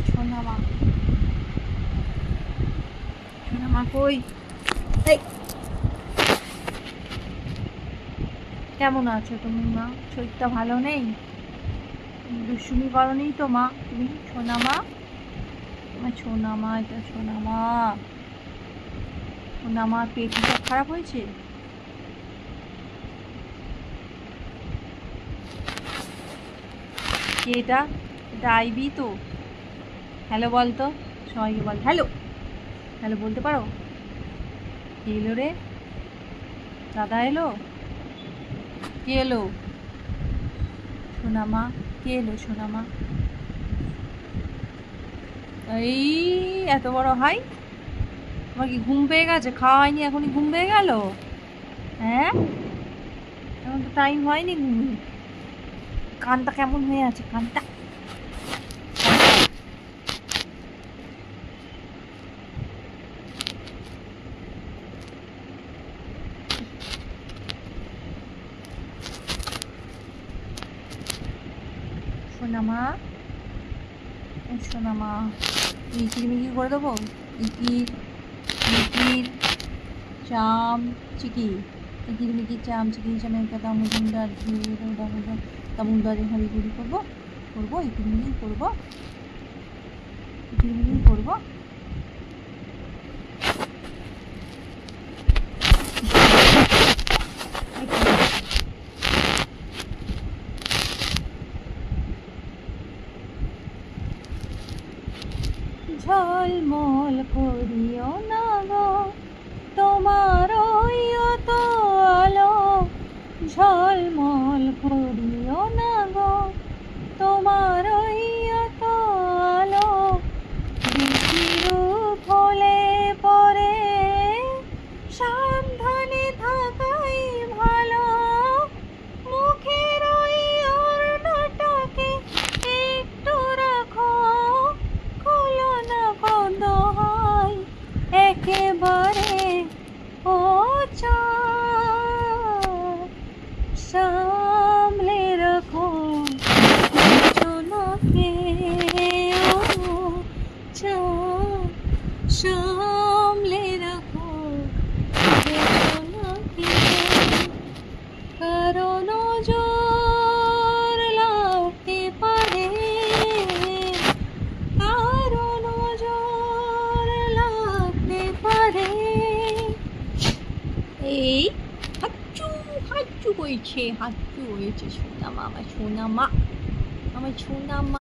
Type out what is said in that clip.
সোনা মা, সোনা মা কই? এই কেমন আছো তুমি মা? শরীরটা ভালো নেই? দুষ্টুমি করনি তো মা তুমি? সোনা মা, আমার সোনা মা, এটা সোনা মা। সোনা মা পেট সব খারাপ হয়েছে? কে এটা? এটা আইবি তো? হ্যালো বল তো, সবাইকে বল হ্যালো। হ্যালো বলতে পারো? কে এলো রে? দাদা এলো? কে এলো? সোনা মা, কে এলো সোনা মা? এই এত বড় হাই, তোমার কি ঘুম পেয়ে গেছে? খাওয়া হয়নি এখনই ঘুম পেয়ে গেল? হ্যাঁ, এখন তো টাইম হয়নি ঘুমিয়ে। কানটা কেমন হয়ে আছে কানটা? সোনা মা, ও সোনা মা, ইকির মিকির করে দেবো? ইকির মিকির চাম চিকি, ইকির মিকির চাম চিকি চামের কথা মুজুমদার দামুদারে হাবি গুড়ি করবো, করবো ইকির মিকির করবো, ইকির মিকির করবো। ঝলমল করিও না গো তোমার অত আলো, ঝলমল করিও না গো তোমার অত আলো, বিরূপ হলে পরে সাবধানে থাকাই ভালো, মুখের ওই ওড়নাটাকে একটু রাখো, খুলো না দোহাই একেবারে, ও সামলে রাখো সোনাকে, ও সামলে রাখো সোনাকে, কারণ জোর লাগতে পারে, কারণ জোর লাগতে পারে। এই হাচ্চু হাচ্চু করেছে, হাচ্চু হয়েছে সোনা মা, আমার সোনা মা, আমার সোনা মা।